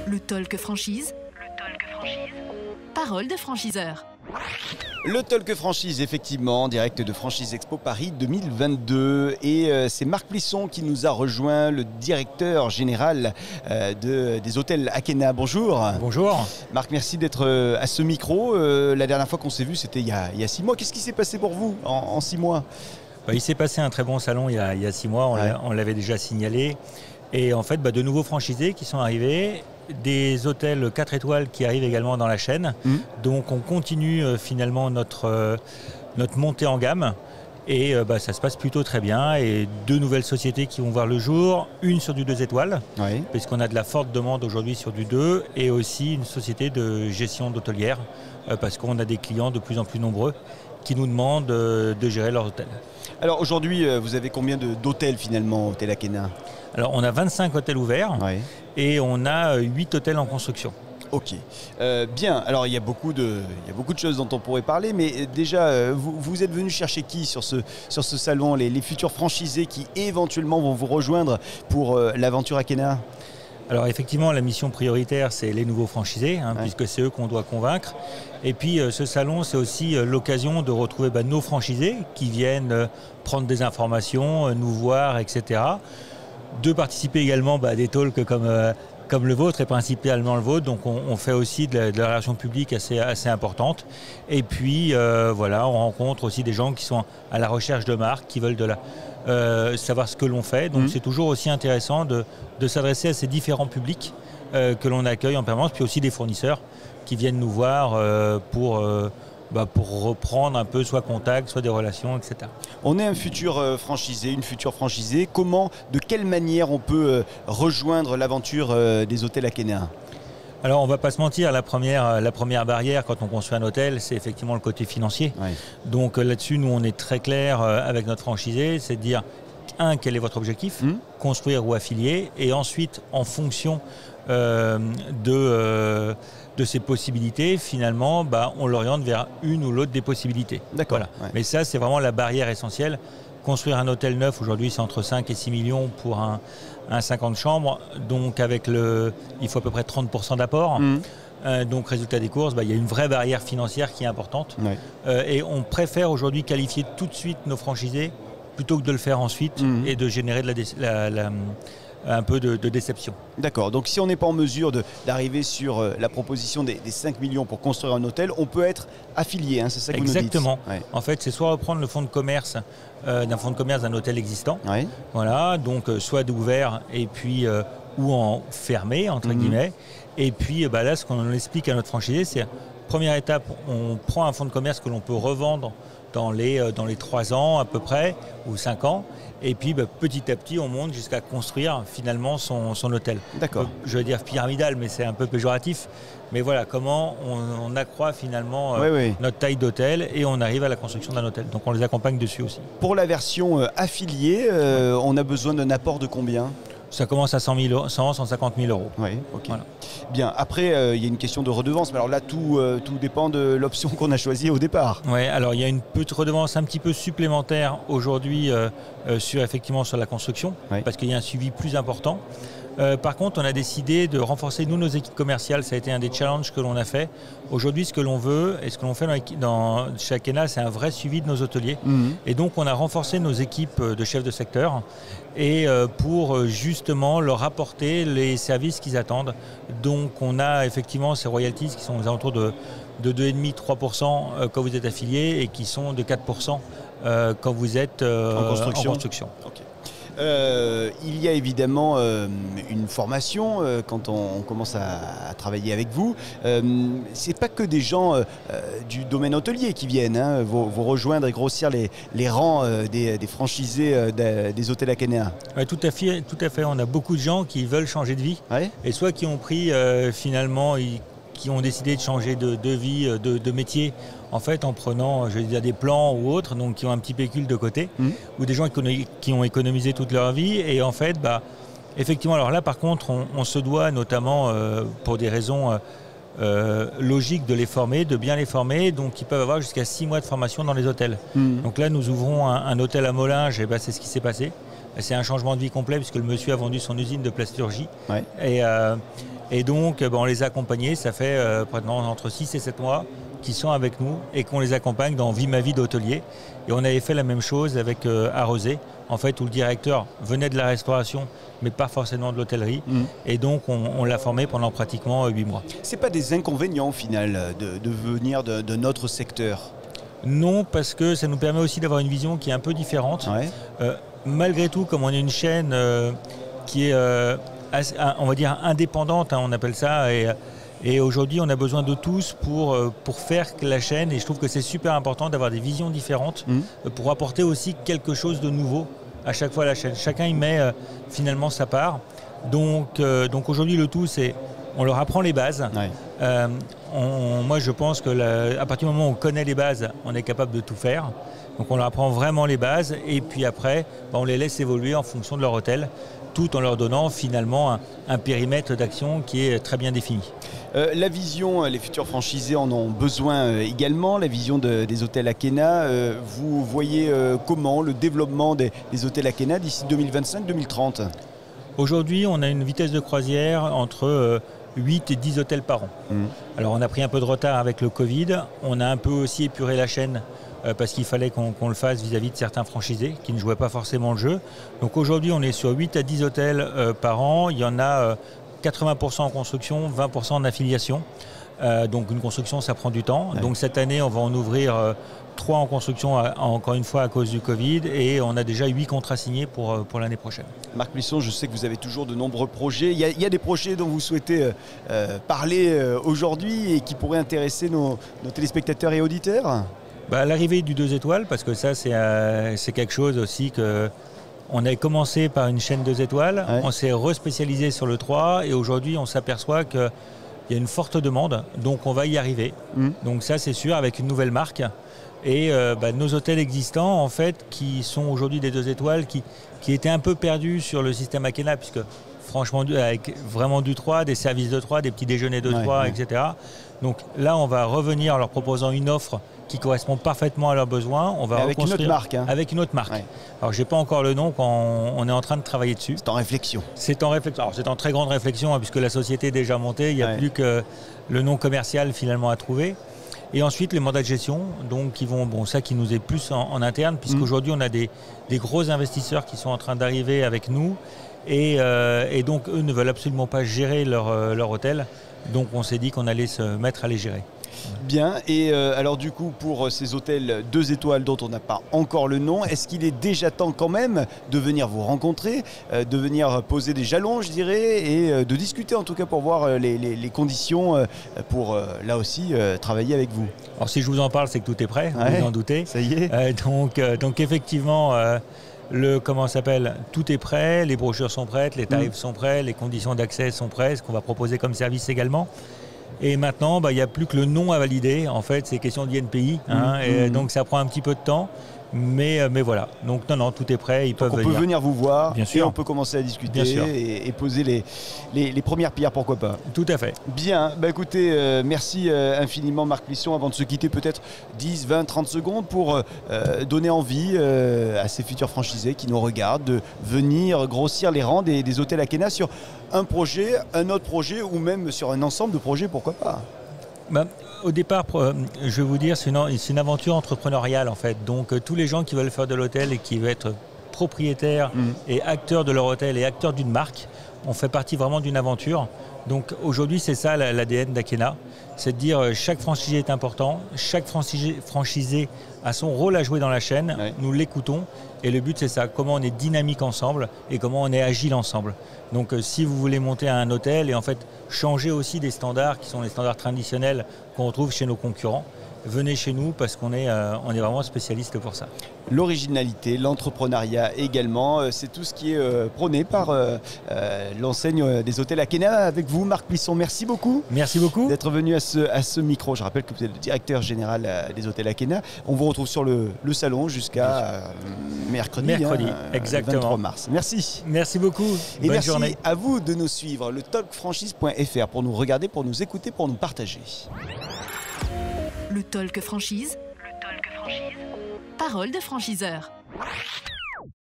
Le Talk Franchise. Parole de franchiseur. Le Talk Franchise, effectivement, en direct de Franchise Expo Paris 2022. Et c'est Marc Plisson qui nous a rejoint, le directeur général des hôtels Akena. Bonjour. Bonjour. Marc, merci d'être à ce micro. La dernière fois qu'on s'est vu, c'était il y a 6 mois. Qu'est-ce qui s'est passé pour vous en 6 mois ? Il s'est passé un très bon salon il y a 6 mois, on l'avait déjà signalé. Et en fait, de nouveaux franchisés qui sont arrivés, des hôtels 4 étoiles qui arrivent également dans la chaîne. Donc on continue finalement notre montée en gamme. Et ça se passe plutôt très bien. Et 2 nouvelles sociétés qui vont voir le jour, une sur du 2 étoiles, puisqu'on a de la forte demande aujourd'hui sur du 2, et aussi une société de gestion d'hôtelière, parce qu'on a des clients de plus en plus nombreux qui nous demandent de gérer leur hôtel. Alors aujourd'hui, vous avez combien d'hôtels finalement, Hôtel Akena ? Alors on a 25 hôtels ouverts et on a 8 hôtels en construction. Ok, bien. Alors il y a beaucoup de choses dont on pourrait parler, mais déjà, vous êtes venu chercher qui sur ce salon, les futurs franchisés qui éventuellement vont vous rejoindre pour l'aventure Akena ? Alors effectivement, la mission prioritaire, c'est les nouveaux franchisés, puisque c'est eux qu'on doit convaincre. Et puis ce salon, c'est aussi l'occasion de retrouver nos franchisés qui viennent prendre des informations, nous voir, etc. De participer également à des talks comme le vôtre et principalement le vôtre. Donc on fait aussi de la relation publique assez importante. Et puis on rencontre aussi des gens qui sont à la recherche de marques, qui veulent savoir ce que l'on fait. Donc c'est toujours aussi intéressant de s'adresser à ces différents publics que l'on accueille en permanence, puis aussi des fournisseurs qui viennent nous voir pour reprendre un peu soit contact, soit des relations, etc. On est un futur franchisé, une future franchisée. De quelle manière on peut rejoindre l'aventure des hôtels Akena ? Alors on ne va pas se mentir, la première barrière quand on construit un hôtel, c'est effectivement le côté financier. Donc là-dessus, nous on est très clair avec notre franchisé, c'est de dire, quel est votre objectif, construire ou affilier, et ensuite en fonction de ces possibilités, finalement, on l'oriente vers une ou l'autre des possibilités. D'accord. Voilà. Mais ça, c'est vraiment la barrière essentielle. Construire un hôtel neuf, aujourd'hui, c'est entre 5 et 6 millions pour un 50 chambres. Donc, il faut à peu près 30% d'apport. Donc, résultat des courses, il y a une vraie barrière financière qui est importante. Et on préfère aujourd'hui qualifier tout de suite nos franchisés plutôt que de le faire ensuite et de générer un peu de déception. D'accord, donc si on n'est pas en mesure d'arriver sur la proposition des 5 millions pour construire un hôtel, on peut être affilié, c'est ça que vous nous dites ? Exactement. En fait, c'est soit reprendre le fonds de commerce d'un hôtel existant, voilà, donc soit d'ouvert et puis ou en fermé, entre guillemets. Et puis là, ce qu'on explique à notre franchisé, c'est première étape, on prend un fonds de commerce que l'on peut revendre dans les 3 ans à peu près, ou 5 ans. Et puis petit à petit, on monte jusqu'à construire finalement son hôtel. D'accord. Je veux dire pyramidal, mais c'est un peu péjoratif. Mais voilà, comment on accroît finalement notre taille d'hôtel et on arrive à la construction d'un hôtel. Donc on les accompagne dessus aussi. Pour la version affiliée, on a besoin d'un apport de combien ? Ça commence à 150 000 euros. Oui, ok. Voilà. Bien, après, il y a une question de redevance. Mais alors là, tout dépend de l'option qu'on a choisie au départ. Oui, alors il y a une petite redevance un petit peu supplémentaire aujourd'hui sur la construction, parce qu'il y a un suivi plus important. Par contre, on a décidé de renforcer nos équipes commerciales. Ça a été un des challenges que l'on a fait. Aujourd'hui, ce que l'on veut et ce que l'on fait chez Akena, c'est un vrai suivi de nos hôteliers. Et donc, on a renforcé nos équipes de chefs de secteur et pour justement leur apporter les services qu'ils attendent. Donc, on a effectivement ces royalties qui sont aux alentours de 2,5-3% quand vous êtes affilié et qui sont de 4% quand vous êtes en construction. Okay. Il y a évidemment une formation quand on commence à travailler avec vous. C'est pas que des gens du domaine hôtelier qui viennent vous rejoindre et grossir les rangs des franchisés des hôtels Akena. Ouais, tout à fait. On a beaucoup de gens qui veulent changer de vie et soit qui ont pris finalement qui ont décidé de changer de vie, de métier, en fait, en prenant, des plans ou autres, donc qui ont un petit pécule de côté, ou des gens qui ont économisé toute leur vie. Et en fait, effectivement, alors là, par contre, on se doit notamment, pour des raisons logiques, de les former, de bien les former. Donc, ils peuvent avoir jusqu'à 6 mois de formation dans les hôtels. Donc là, nous ouvrons un hôtel à Mollinges, et c'est ce qui s'est passé. C'est un changement de vie complet, puisque le monsieur a vendu son usine de plasturgie. Et donc, on les a accompagnés, ça fait maintenant entre 6 et 7 mois qu'ils sont avec nous et qu'on les accompagne dans Vie ma vie d'hôtelier. Et on avait fait la même chose avec Arrosé, en fait, où le directeur venait de la restauration, mais pas forcément de l'hôtellerie. Et donc, on l'a formé pendant pratiquement 8 mois. C'est pas des inconvénients au final de venir de notre secteur? Non, parce que ça nous permet aussi d'avoir une vision qui est un peu différente. Ouais. Malgré tout, comme on est une chaîne qui est, on va dire, indépendante, on appelle ça, et aujourd'hui, on a besoin de tous pour faire la chaîne. Et je trouve que c'est super important d'avoir des visions différentes pour apporter aussi quelque chose de nouveau à chaque fois à la chaîne. Chacun y met finalement sa part. Donc aujourd'hui, le tout, c'est on leur apprend les bases. Ouais. Moi, je pense qu'à partir du moment où on connaît les bases, on est capable de tout faire. Donc on leur apprend vraiment les bases et puis après, on les laisse évoluer en fonction de leur hôtel, tout en leur donnant finalement un périmètre d'action qui est très bien défini. La vision, les futurs franchisés en ont besoin également, la vision des hôtels Akena. Vous voyez comment le développement des hôtels Akena d'ici 2025-2030 ? Aujourd'hui, on a une vitesse de croisière entre 8 et 10 hôtels par an. Alors on a pris un peu de retard avec le Covid, on a un peu aussi épuré la chaîne parce qu'il fallait qu'on le fasse vis-à-vis de certains franchisés qui ne jouaient pas forcément le jeu. Donc aujourd'hui, on est sur 8 à 10 hôtels par an. Il y en a 80% en construction, 20% en affiliation. Donc une construction, ça prend du temps. Ouais. Donc cette année, on va en ouvrir 3 en construction, encore une fois à cause du Covid, et on a déjà 8 contrats signés pour l'année prochaine. Marc Plisson, je sais que vous avez toujours de nombreux projets. Il y a des projets dont vous souhaitez parler aujourd'hui et qui pourraient intéresser nos téléspectateurs et auditeurs ? L'arrivée du 2 étoiles, parce que ça c'est quelque chose aussi que on a commencé par une chaîne 2 étoiles, ouais. On s'est respécialisé sur le 3 et aujourd'hui on s'aperçoit qu'il y a une forte demande, donc on va y arriver. Donc ça c'est sûr, avec une nouvelle marque. Et nos hôtels existants en fait qui sont aujourd'hui des 2 étoiles qui étaient un peu perdus sur le système Akena, puisque franchement avec vraiment du 3, des services de 3, des petits déjeuners de 3, ouais. Etc. Donc là on va revenir en leur proposant une offre qui correspond parfaitement à leurs besoins. On va avec une autre marque. Avec une autre marque. Ouais. Alors, je n'ai pas encore le nom, on est en train de travailler dessus. C'est en réflexion. C'est en réflexion. Alors, c'est en très grande réflexion, puisque la société est déjà montée. Il n'y a plus que le nom commercial finalement à trouver. Et ensuite, les mandats de gestion, donc, ça qui nous est plus en interne, puisqu'aujourd'hui, on a des gros investisseurs qui sont en train d'arriver avec nous. Et donc, eux ne veulent absolument pas gérer leur hôtel. Donc, on s'est dit qu'on allait se mettre à les gérer. Bien, et alors du coup pour ces hôtels 2 étoiles dont on n'a pas encore le nom, est-ce qu'il est déjà temps quand même de venir vous rencontrer, de venir poser des jalons je dirais, et de discuter en tout cas pour voir les conditions pour là aussi travailler avec vous? Alors si je vous en parle c'est que tout est prêt, vous en doutez. Ça y est. Donc effectivement tout est prêt, les brochures sont prêtes, les tarifs sont prêts, les conditions d'accès sont prêtes, ce qu'on va proposer comme service également. Et maintenant, il n'y a plus que le nom à valider. En fait, c'est question d'INPI. Et donc, ça prend un petit peu de temps. Mais voilà. Donc, non, tout est prêt. Ils peuvent venir. On peut venir vous voir. Bien sûr. Et on peut commencer à discuter et poser les premières pierres, pourquoi pas. Tout à fait. Bien. Écoutez, merci infiniment, Marc Plisson. Avant de se quitter, peut-être 10, 20, 30 secondes pour donner envie à ces futurs franchisés qui nous regardent de venir grossir les rangs des hôtels Akena sur un projet, un autre projet ou même sur un ensemble de projets, pourquoi pas. Au départ, je vais vous dire, c'est une aventure entrepreneuriale en fait. Donc tous les gens qui veulent faire de l'hôtel et qui veulent être propriétaires et acteurs de leur hôtel et acteurs d'une marque, on fait partie vraiment d'une aventure. Donc aujourd'hui, c'est ça l'ADN d'Akena. C'est de dire chaque franchisé est important, chaque franchisé a son rôle à jouer dans la chaîne, nous l'écoutons et le but c'est ça, comment on est dynamique ensemble et comment on est agile ensemble. Donc si vous voulez monter un hôtel et en fait changer aussi des standards qui sont les standards traditionnels qu'on retrouve chez nos concurrents, venez chez nous parce qu'on est vraiment spécialiste pour ça. L'originalité, l'entrepreneuriat également, c'est tout ce qui est prôné par l'enseigne des hôtels Akena avec vous, Marc Plisson. Merci beaucoup. Merci beaucoup d'être venu à ce micro. Je rappelle que vous êtes le directeur général des hôtels Akena. On vous retrouve sur le salon jusqu'à mercredi exactement. 23 mars. Merci. Merci beaucoup. Et bonne merci journée. À vous de nous suivre, le talkfranchise.fr pour nous regarder, pour nous écouter, pour nous partager. Le Talk Franchise. Parole de franchiseur.